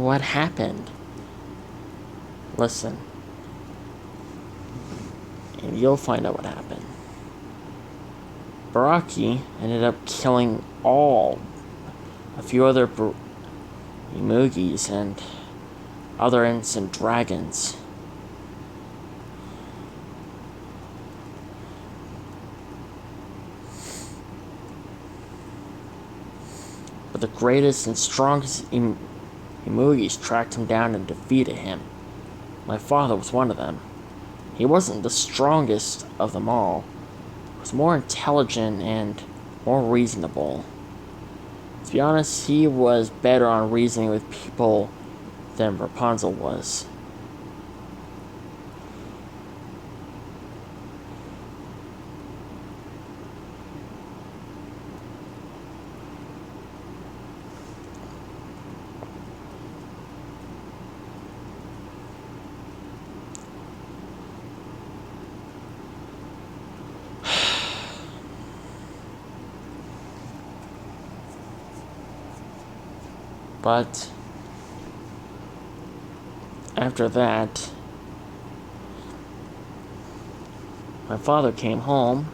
what happened. Listen, and you'll find out what happened. Baraki ended up killing a few other Imugis and other innocent dragons. But the greatest and strongest Imugis tracked him down and defeated him. My father was one of them. He wasn't the strongest of them all. He was more intelligent and more reasonable. To be honest, he was better on reasoning with people than Rapunzel was. But after that, my father came home,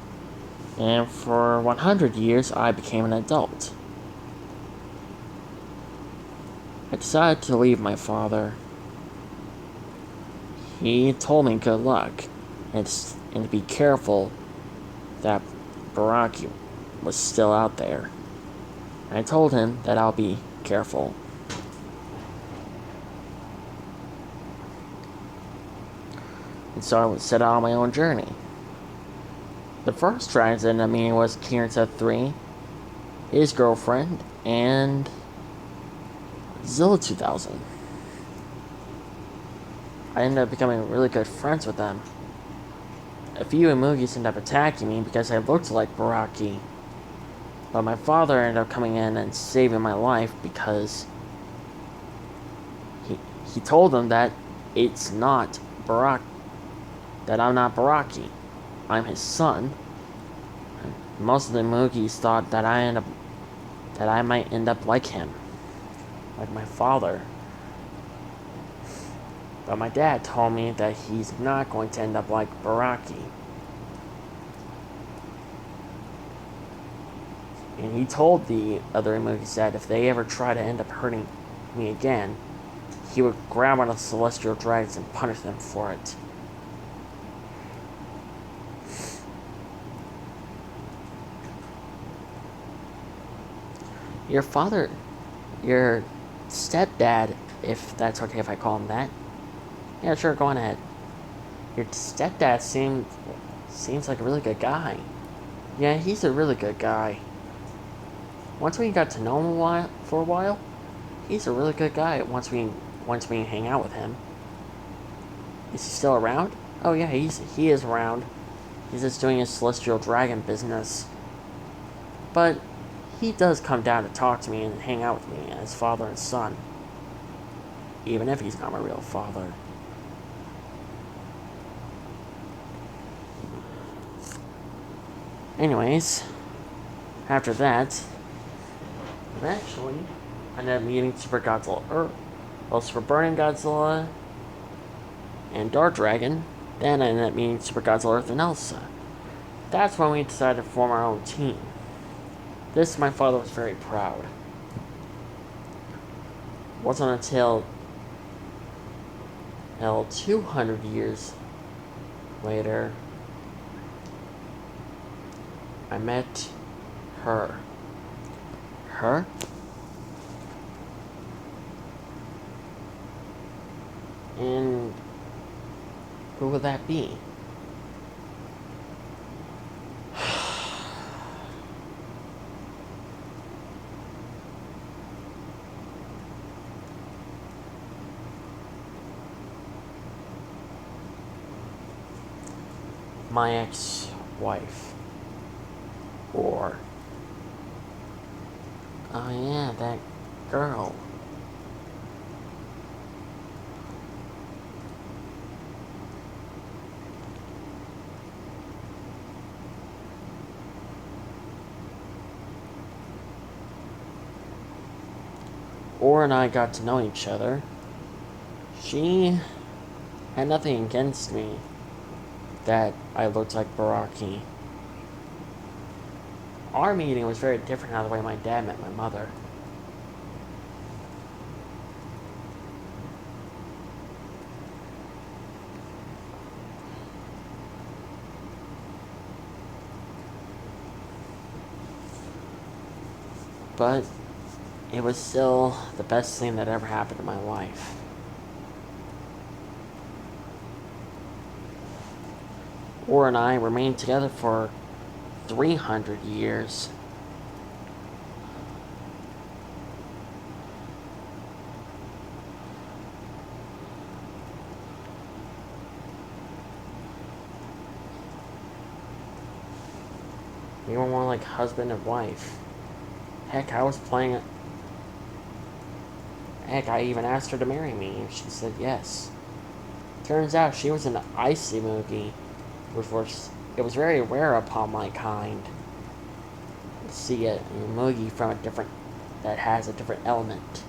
and for 100 years I became an adult. I decided to leave my father. He told me good luck, and to be careful that Baraki was still out there. I told him that I'll be careful. And so I set out on my own journey. The first dragon I ended up meeting was Kirinsa 3, his girlfriend, and Zilla 2000. I ended up becoming really good friends with them. A few Imugis ended up attacking me because I looked like Baraki. But my father ended up coming in and saving my life because he told them that it's not Baraki, that I'm not Baraki. I'm his son. And most of the Imugis thought that I might end up like him, like my father. But my dad told me that he's not going to end up like Baraki. And he told the other Imugis that if they ever try to end up hurting me again, he would grab one of the celestial dragons and punish them for it. Your stepdad, if that's okay if I call him that. Yeah, sure, go on ahead. Your stepdad seems like a really good guy. Yeah, he's a really good guy. Once we got to know him for a while, he's a really good guy. Once we hang out with him. Is he still around? Oh yeah, he is around. He's just doing his celestial dragon business. But he does come down to talk to me and hang out with me as father and son. Even if he's not my real father. Anyways, after that, eventually, I ended up meeting Super Godzilla Earth, Super Burning Godzilla, and Dark Dragon. Then I ended up meeting Super Godzilla Earth and Elsa. That's when we decided to form our own team. This, my father was very proud. It wasn't until 200 years later, I met her. Her? And who would that be? My ex-wife. Or... oh yeah, that girl. Or and I got to know each other, she had nothing against me that I looked like Baraki. Our meeting was very different out of the way my dad met my mother. But it was still the best thing that ever happened in my life. Or and I remained together for 300 years. We were more like husband and wife. Heck, I even asked her to marry me, and she said yes. Turns out she was an icy Moogie, it was very rare upon my kind to see a Moogie that has a different element.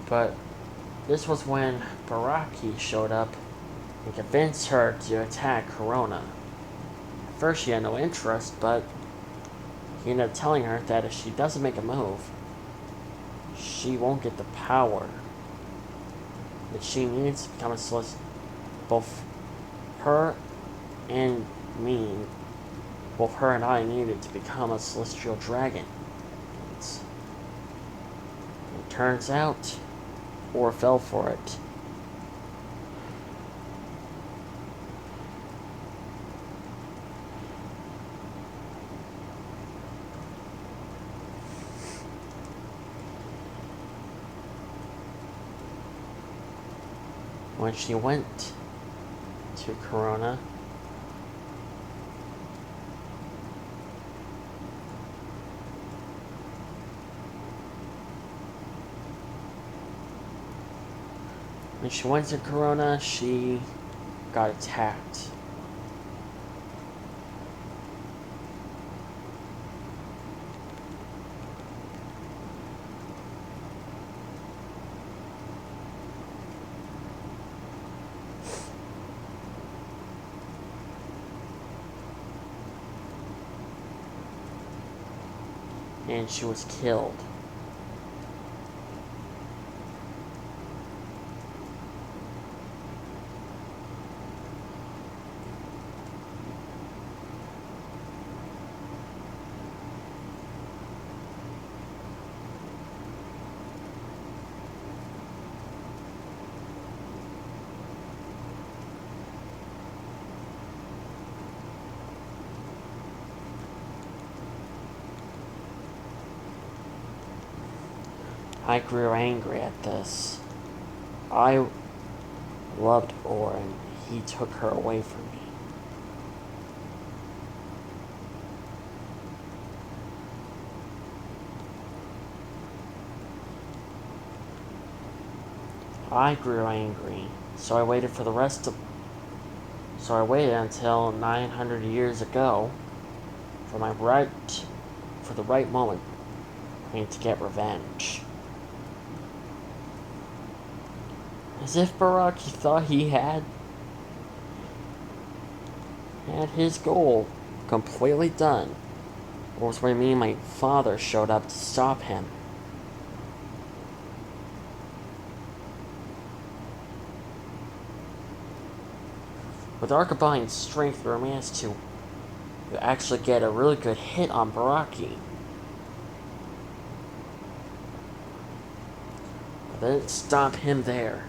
But this was when Baraki showed up and convinced her to attack Corona. At first she had no interest, but he ended up telling her that if she doesn't make a move, she won't get the power that she needs to become a celestial. Both her and me, both her and I needed to become a celestial dragon. It turns out, or fell for it. When she went to Corona, she got attacked. And she was killed. I grew angry at this. I loved Oren. He took her away from me. I grew angry, so I waited until 900 years ago for the right moment for me to get revenge. As if Baraki thought he had his goal completely done. Or was when me and my father showed up to stop him. With our combined strength, we managed to actually get a really good hit on Baraki. But then it stopped him there.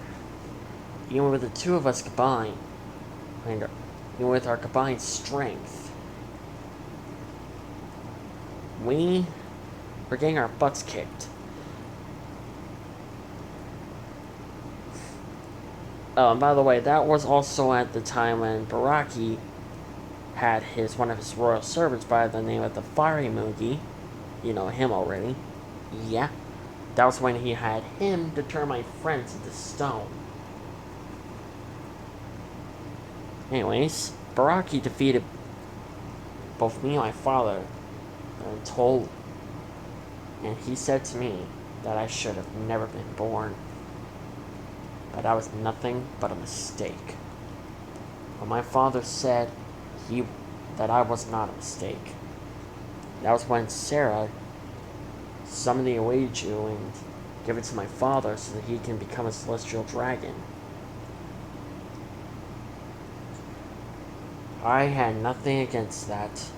Even with the two of us combined, and even with our combined strength, we were getting our butts kicked. Oh, and by the way, that was also at the time when Baraki had one of his royal servants by the name of the Fiery Moogie. You know him already. Yeah. That was when he had him to turn my friends into stone. Anyways, Baraki defeated both me and my father told, and he said to me that I should have never been born. But that was nothing but a mistake. But my father said that I was not a mistake. That was when Sarah summoned the away Jew and gave it to my father so that he can become a celestial dragon. I had nothing against that.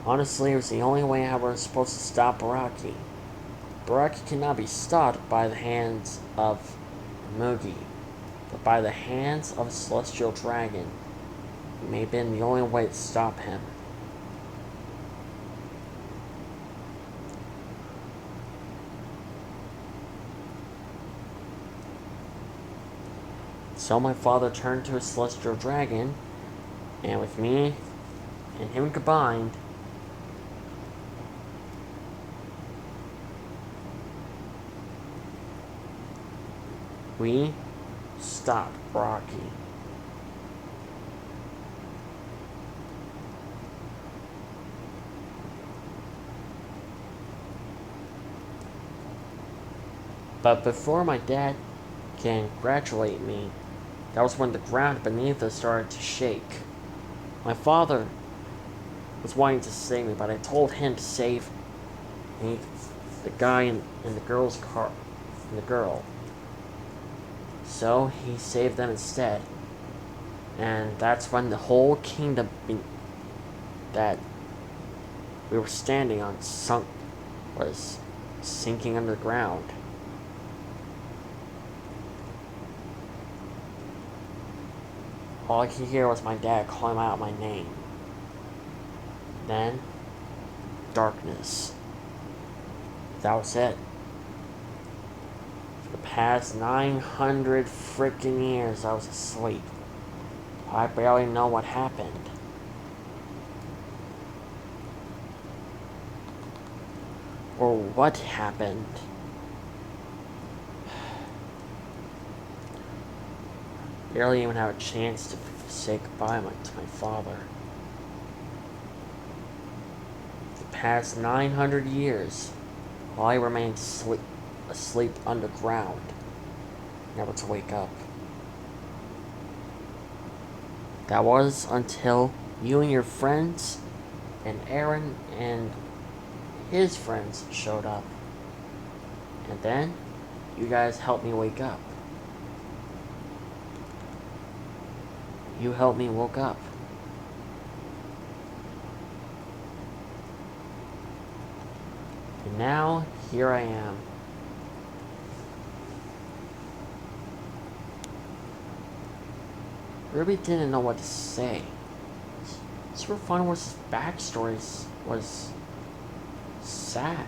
Honestly, it was the only way I was supposed to stop Baraki. Baraki cannot be stopped by the hands of Mugi, but by the hands of a celestial dragon. It may have been the only way to stop him. So my father turned to a celestial dragon, and with me and him combined, we stopped Rocky. But before my dad can congratulate me, that was when the ground beneath us started to shake. My father was wanting to save me, but I told him to save me, the guy in the girl's car, and the girl. So he saved them instead. And that's when the whole kingdom that we were standing on was sinking underground. All I could hear was my dad calling out my name. Then, darkness. That was it. For the past 900 freaking years, I was asleep. I barely know what happened. Or what happened. Barely even have a chance to say goodbye to my father. For the past 900 years, while I remained asleep underground, never to wake up. That was until you and your friends and Aaron and his friends showed up. And then, you guys helped me wake up. You helped me woke up. And now, here I am. Ruby didn't know what to say. Super Fun Wars' backstory was sad.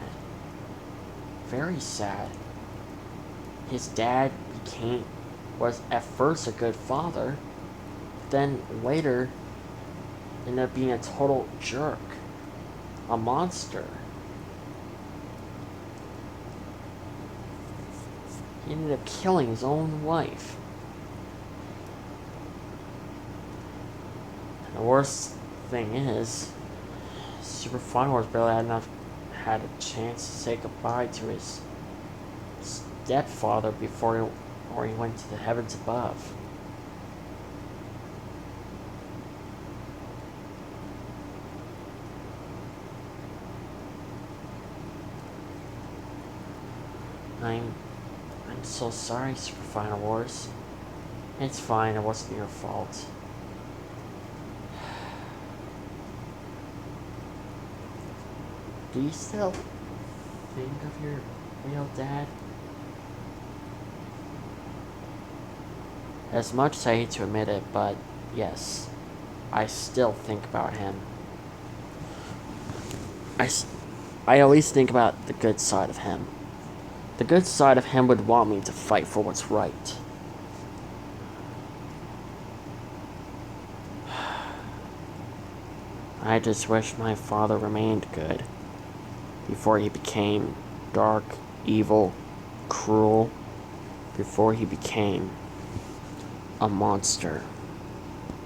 Very sad. His dad was at first a good father, then later ended up being a total jerk. A monster. He ended up killing his own wife. And the worst thing is, Super Fun Wars barely had a chance to say goodbye to his stepfather before he went to the heavens above. I'm so sorry, Super Final Wars. It's fine, it wasn't your fault. Do you still think of your real dad? As much as I hate to admit it, but yes, I still think about him. I always think about the good side of him. The good side of him would want me to fight for what's right. I just wish my father remained good before he became dark, evil, cruel, before he became a monster.